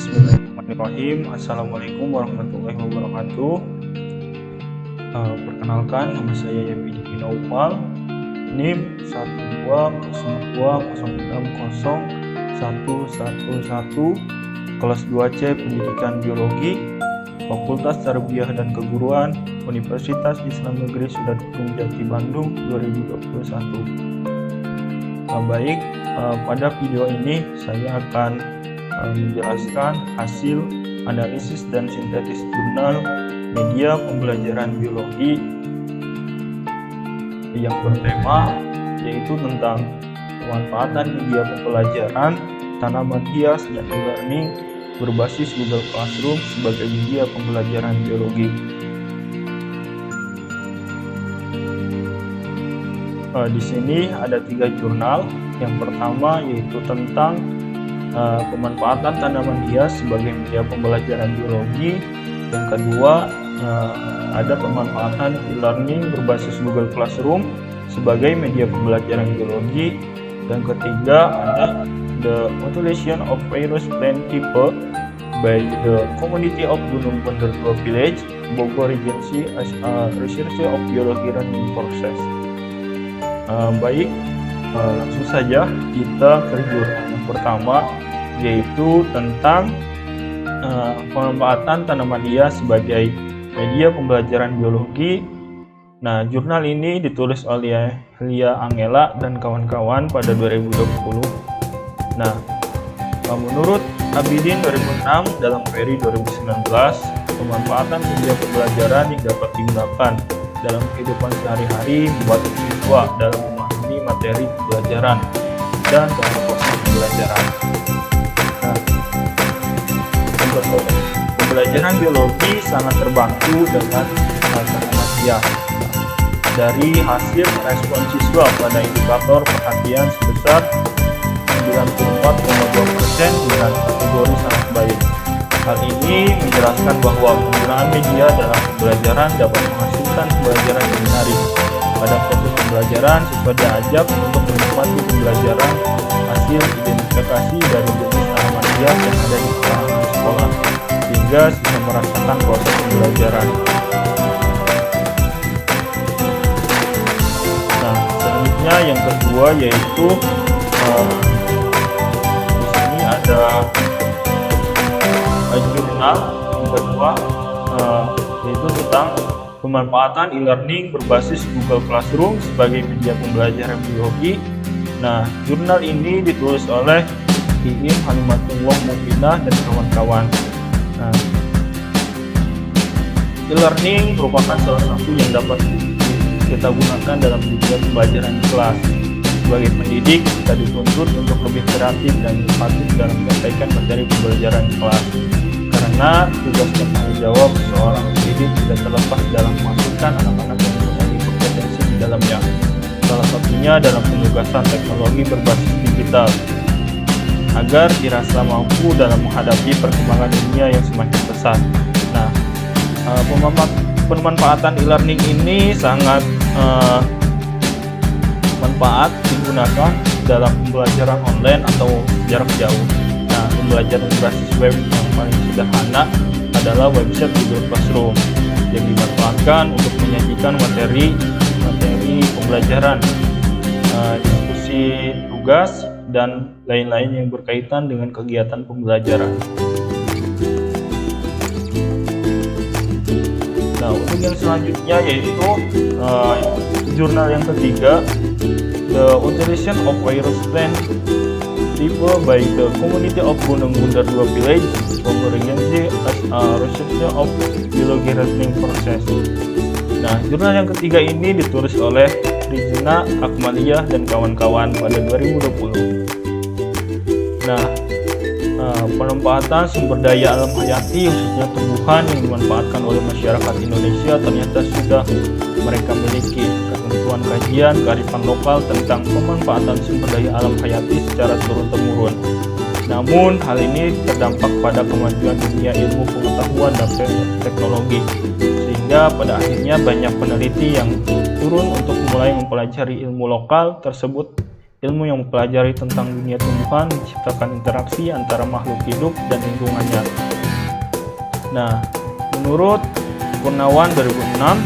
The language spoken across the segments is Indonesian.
Bismillahirrahmanirrahim. Assalamualaikum warahmatullahi wabarakatuh. Perkenalkan, nama saya Yafidi Naufal, NIM 120606111, kelas 2C Pendidikan Biologi, Fakultas Tarbiyah dan Keguruan, Universitas Islam Negeri Sudarlun Jati Bandung 2021. Pada video ini saya akan menjelaskan hasil analisis dan sintetis jurnal media pembelajaran biologi yang bertema yaitu tentang pemanfaatan media pembelajaran tanaman hias dan e-learning berbasis Google Classroom sebagai media pembelajaran biologi. Di sini ada 3 jurnal. Yang pertama yaitu tentang pemanfaatan tanaman hias sebagai media pembelajaran biologi. Yang kedua ada pemanfaatan e-learning berbasis Google Classroom sebagai media pembelajaran biologi. Dan ketiga ada the mutilation of virus plant type by the community of Gunung Bunder 2 Village, Bogor Regency as a research of biology learning process. Langsung saja kita ke jurnal yang pertama, yaitu tentang pemanfaatan tanaman hias sebagai media pembelajaran biologi. Nah, jurnal ini ditulis oleh Lia Angela dan kawan-kawan pada 2020. Nah, menurut Abidin 2006 dalam Peri 2019, pemanfaatan media pembelajaran yang dapat digunakan dalam kehidupan sehari-hari membantu siswa dalam memahami materi pembelajaran dan dalam proses pembelajaran. Nah, pembelajaran biologi sangat terbantu dengan tanaman hias. Dari hasil respon siswa pada indikator perhatian sebesar 94,2% dengan kategori sangat baik. Hal ini menjelaskan bahwa penggunaan media dalam pembelajaran dapat menghasilkan pembelajaran yang menarik. Pada proses pembelajaran, siswa diajak untuk menikmati pembelajaran hasil identifikasi dari jenis tanaman hias yang ada di kalangan sekolah, sehingga siswa merasakan proses pembelajaran. Nah, selanjutnya yang kedua yaitu di sini ada jurnal yang kedua yaitu tentang pemanfaatan e-learning berbasis Google Classroom sebagai media pembelajaran biologi. Nah, jurnal ini ditulis oleh Iim Halimatullah Mukminah dan kawan-kawan. Nah, e-learning merupakan salah satu yang dapat kita gunakan dalam media pembelajaran di kelas. Sebagai pendidik, kita dituntut untuk lebih kreatif dan inovatif dalam menyampaikan materi pembelajaran di kelas. Karena tugas dan tanggung jawab seorang pendidik tidak terlepas dalam memasukkan anak-anak yang mempunyai kompetensi di dalamnya. Salah satunya dalam penugasan teknologi berbasis digital, agar dirasa mampu dalam menghadapi perkembangan dunia yang semakin pesat. Nah, pemanfaatan e-learning ini sangat manfaat digunakan dalam pembelajaran online atau jarak jauh. Nah, pembelajaran berbasis web yang paling sederhana adalah website Google Classroom yang dimanfaatkan untuk menyajikan materi pembelajaran, diskusi tugas, dan lain-lain yang berkaitan dengan kegiatan pembelajaran. Nah, untuk yang selanjutnya yaitu jurnal yang ketiga, The Mutilation of Virus Plant Type by the Community of Gunung Bunder 2 Village, Bogor Regency as a research of biology learning process. Nah, jurnal yang ketiga ini ditulis oleh Rizna Akmaliyah dan kawan-kawan pada 2020. Nah, penempatan sumber daya alam hayati khususnya tumbuhan yang dimanfaatkan oleh masyarakat Indonesia ternyata sudah mereka miliki. Ketentuan kajian kearifan lokal tentang pemanfaatan sumber daya alam hayati secara turun-temurun. Namun hal ini terdampak pada kemajuan dunia ilmu pengetahuan dan teknologi, sehingga pada akhirnya banyak peneliti yang turun untuk mulai mempelajari ilmu lokal tersebut ilmu yang mempelajari tentang dunia tumbuhan, menciptakan interaksi antara makhluk hidup dan lingkungannya. Nah, menurut Purnawan 2006,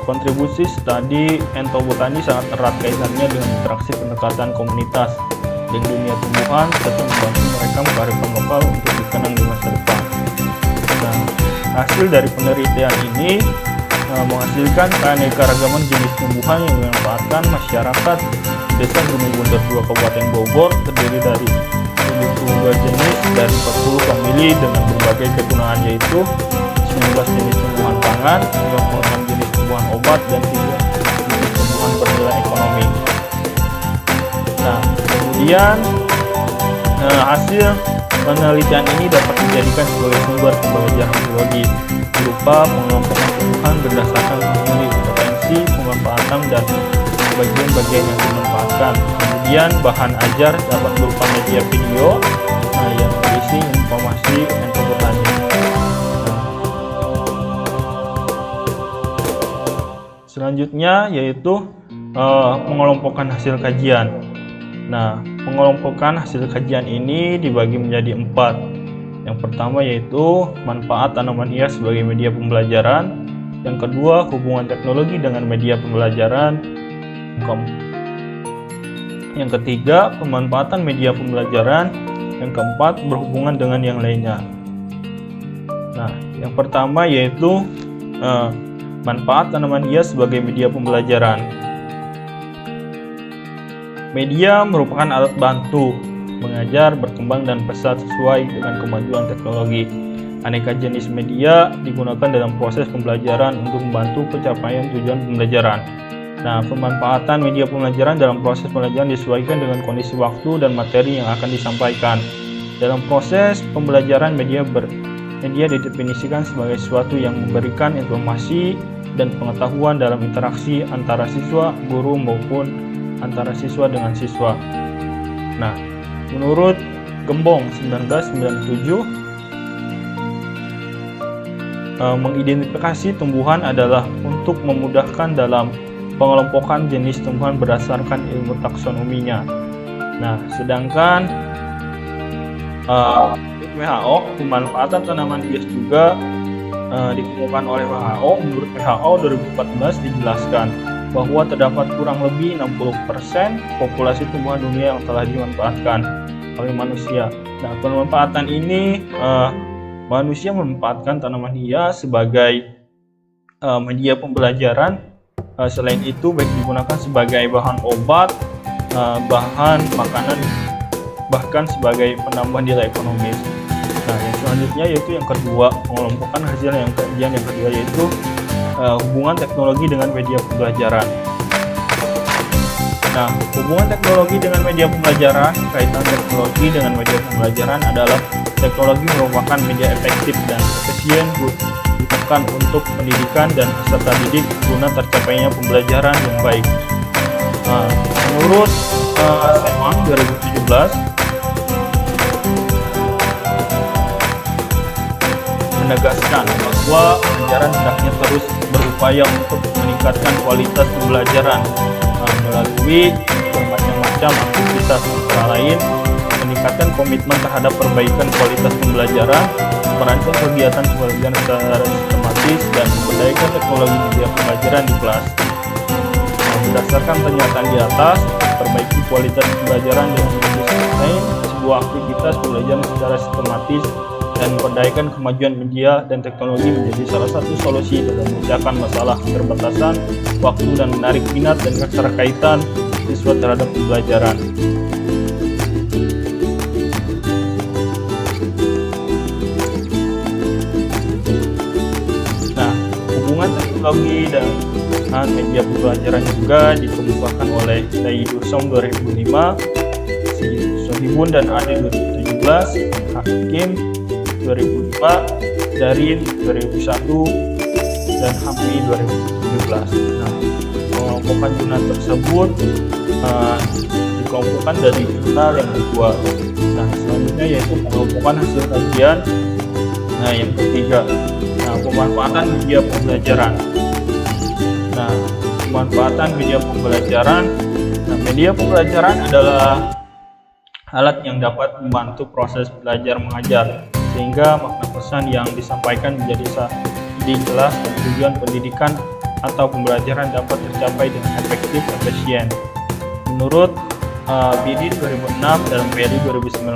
kontribusi studi etnobotani sangat erat kaitannya dengan interaksi pendekatan komunitas dengan dunia tumbuhan serta membantu mereka kearifan lokal untuk dikenang di masa depan. Nah, hasil dari penelitian ini menghasilkan keanekaragaman jenis tumbuhan yang dimanfaatkan masyarakat Desa Gunung Bundar 2 Kabupaten Bogor, terdiri dari 72 jenis dari 40 famili dengan berbagai kegunaan, yaitu 19 jenis tumbuhan pangan, 26 jenis tumbuhan obat, dan 3 jenis tumbuhan bernilai ekonomi. Nah, kemudian hasil penelitian ini dapat dijadikan sebagai sumber pembelajaran biologi berupa pengelompokan tumbuhan berdasarkan famili, potensi, pemanfaatan, dan bagian-bagian yang dimanfaatkan. Kemudian bahan ajar dapat berupa media video yang berisi informasi etnobotani. Selanjutnya yaitu pengelompokkan hasil kajian. Nah, pengelompokan hasil kajian ini dibagi menjadi 4. Yang pertama yaitu manfaat tanaman hias sebagai media pembelajaran. Yang kedua, hubungan teknologi dengan media pembelajaran. Yang ketiga, pemanfaatan media pembelajaran. Yang keempat, berhubungan dengan yang lainnya. Nah, yang pertama yaitu manfaat tanaman hias sebagai media pembelajaran. Media merupakan alat bantu mengajar, berkembang, dan pesat sesuai dengan kemajuan teknologi. Aneka jenis media digunakan dalam proses pembelajaran untuk membantu pencapaian tujuan pembelajaran. Nah, pemanfaatan media pembelajaran dalam proses pembelajaran disesuaikan dengan kondisi waktu dan materi yang akan disampaikan. Dalam proses pembelajaran, media didefinisikan sebagai sesuatu yang memberikan informasi dan pengetahuan dalam interaksi antara siswa, guru, maupun antara siswa dengan siswa. Nah, menurut Gembong 1997, mengidentifikasi tumbuhan adalah untuk memudahkan dalam pengelompokan jenis tumbuhan berdasarkan ilmu taksonominya. Nah, sedangkan WHO, pemanfaatan tanaman hias juga dikemukakan oleh WHO. Menurut WHO 2014 dijelaskan bahwa terdapat kurang lebih 60% populasi tumbuhan dunia yang telah dimanfaatkan oleh manusia. Nah, pemanfaatan ini manusia memanfaatkan tanaman hias sebagai media pembelajaran. Selain itu, baik digunakan sebagai bahan obat, bahan makanan, bahkan sebagai penambah nilai ekonomis. Nah, yang selanjutnya yaitu yang kedua, pengelompokan hasil yang kedua yaitu hubungan teknologi dengan media pembelajaran. Nah, hubungan teknologi dengan media pembelajaran, kaitan teknologi dengan media pembelajaran adalah teknologi merupakan media efektif dan efisien digunakan untuk pendidikan dan peserta didik guna tercapainya pembelajaran yang baik. Nah, menurut Simon 2017 menegaskan bahwa pembelajaran hendaknya terus berupaya untuk meningkatkan kualitas pembelajaran melalui bermacam-macam aktivitas, antara lain meningkatkan komitmen terhadap perbaikan kualitas pembelajaran, merancang kegiatan pembelajaran secara sistematis, dan memberdayakan teknologi media pembelajaran di kelas. Berdasarkan pernyataan di atas, perbaiki kualitas pembelajaran dengan mendesain sebuah aktivitas pembelajaran secara sistematis dan memberdayakan kemajuan media dan teknologi menjadi salah satu solusi dalam memecahkan masalah keterbatasan waktu dan menarik minat dan keterkaitan siswa terhadap pembelajaran. Nah, hubungan teknologi dan media pembelajaran juga dikemukakan oleh Saidu Som 2005, Sohibun dan Ade 2017, Hakim 2005, Darin 2001, dan Hamdi 2017. Nah, pengelompokan jurnal tersebut dikelompokkan dari jurnal yang kedua. Nah, selanjutnya yaitu pengelompokan hasil kajian. Nah, yang ketiga, pemanfaatan media pembelajaran. Nah, pemanfaatan media pembelajaran Nah, media pembelajaran adalah alat yang dapat membantu proses belajar mengajar, sehingga makna pesan yang disampaikan menjadi lebih jelas dan tujuan pendidikan atau pembelajaran dapat tercapai dengan efektif dan efisien. Menurut BIDI 2006 dalam PRI 2019,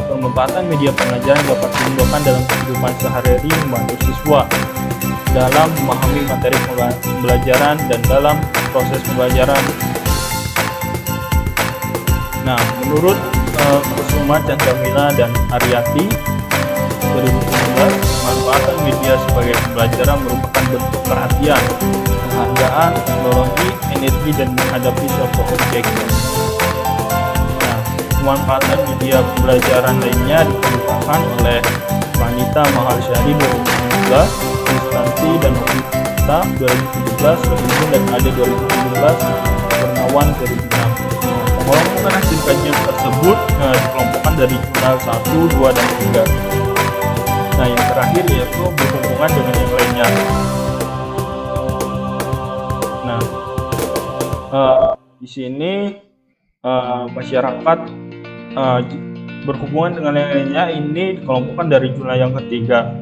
pemanfaatan media pembelajaran dapat digunakan dalam kehidupan sehari-hari membantu siswa dalam memahami materi pembelajaran dan dalam proses pembelajaran. Nah, menurut Kusuma Chandramila dan Aryati 2019, pemanfaatan media sebagai pembelajaran merupakan bentuk perhatian, penghargaan, teknologi, energi, dan menghadapi suatu objek. Nah, pemanfaatan media pembelajaran lainnya dikemukakan oleh Vanita Maharshari 2019, Kristanti dan Novita 2017, Robinson dan Ade 2017, Bernawan 2006. Pengelompokan hasil kajian tersebut dikelompokkan dari jurnal 1, 2, dan 3. Nah, yang terakhir yaitu berhubungan dengan yang lainnya. Nah, di sini masyarakat berhubungan dengan yang lainnya ini dikelompokkan dari jurnal yang ketiga.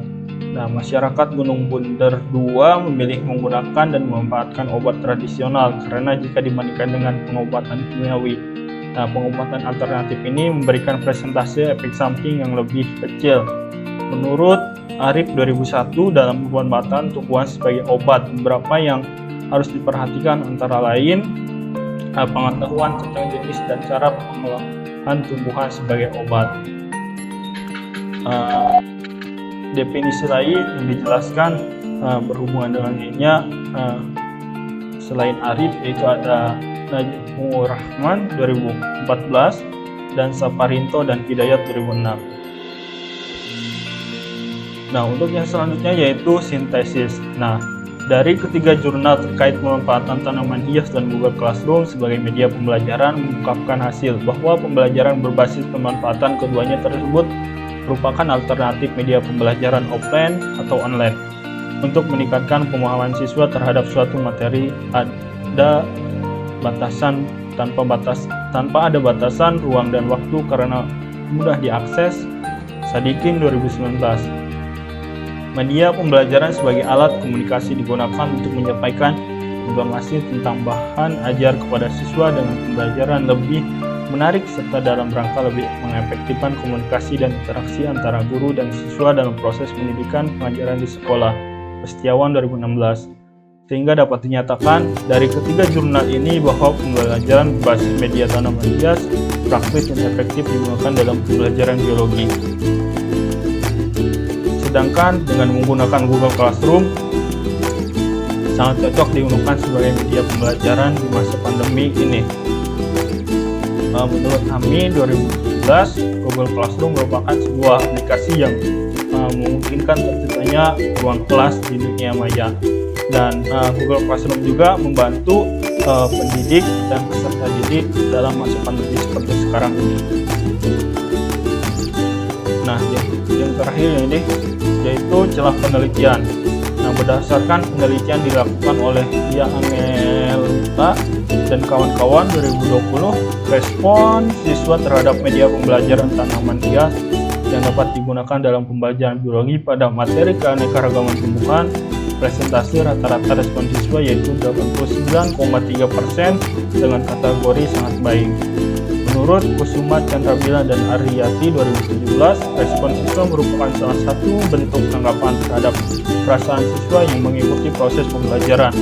Nah, masyarakat Gunung Bunder 2 memilih menggunakan dan memanfaatkan obat tradisional karena jika dibandingkan dengan pengobatan kimiawi, nah, pengobatan alternatif ini memberikan presentase efek samping yang lebih kecil. Menurut Arif 2001 dalam pemanfaatan tumbuhan sebagai obat, beberapa yang harus diperhatikan antara lain pengetahuan tentang jenis dan cara pengolahan tumbuhan sebagai obat. Definisi lain yang dijelaskan berhubungan dengan lainnya selain Arif, yaitu ada Najmur Rahman 2014 dan Saparinto dan Hidayat 2006. Nah, untuk yang selanjutnya yaitu sintesis. Nah, dari ketiga jurnal terkait pemanfaatan tanaman hias dan Google Classroom sebagai media pembelajaran mengungkapkan hasil bahwa pembelajaran berbasis pemanfaatan keduanya tersebut merupakan alternatif media pembelajaran offline atau online untuk meningkatkan pemahaman siswa terhadap suatu materi ada batasan tanpa ada batasan ruang dan waktu karena mudah diakses. Sadikin 2019. Media pembelajaran sebagai alat komunikasi digunakan untuk menyampaikan informasi tentang bahan ajar kepada siswa dengan pembelajaran lebih menarik serta dalam rangka lebih mengefektifkan komunikasi dan interaksi antara guru dan siswa dalam proses pendidikan pengajaran di sekolah. Setiawan 2016. Sehingga dapat dinyatakan dari ketiga jurnal ini bahwa pembelajaran berbasis media tanaman hias praktis dan efektif digunakan dalam pembelajaran biologi. Sedangkan dengan menggunakan Google Classroom sangat cocok digunakan sebagai media pembelajaran di masa pandemi ini. Menurut Ami 2017, Google Classroom merupakan sebuah aplikasi yang memungkinkan terciptanya ruang kelas di dunia maya, dan Google Classroom juga membantu pendidik dan peserta didik dalam masa pandemi seperti sekarang ini. Nah, yang terakhir ini yaitu celah penelitian. Nah, berdasarkan penelitian dilakukan oleh Dia Angelita dan kawan-kawan 2020, respon siswa terhadap media pembelajaran tanaman hias yang dapat digunakan dalam pembelajaran biologi pada materi keanekaragaman tumbuhan, presentasi rata-rata respon siswa yaitu 89,3% dengan kategori sangat baik. Menurut Kusuma Chandramila dan Aryati 2017, respon siswa merupakan salah satu bentuk tanggapan terhadap perasaan siswa yang mengikuti proses pembelajaran.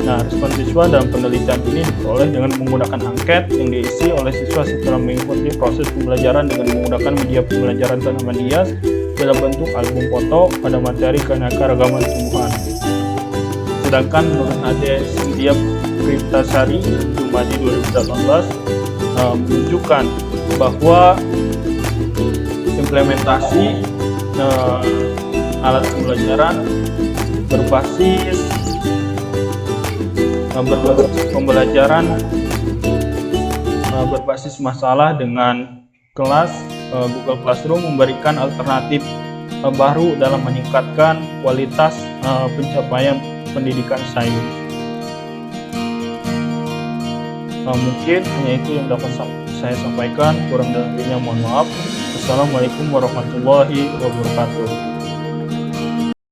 Nah, respon siswa dalam penelitian ini diperoleh dengan menggunakan angket yang diisi oleh siswa setelah mengikuti proses pembelajaran dengan menggunakan media pembelajaran tanaman hias dalam bentuk album foto pada materi keanekaragaman tumbuhan. Sedangkan menurut Ade Cynthia Priptasari Jumadi 2018 menunjukkan bahwa implementasi alat pembelajaran berbasis pembelajaran berbasis masalah dengan kelas Google Classroom memberikan alternatif baru dalam meningkatkan kualitas pencapaian pendidikan sains. Mungkin hanya itu yang dapat saya sampaikan, kurang dan lebihnya mohon maaf. Assalamualaikum warahmatullahi wabarakatuh.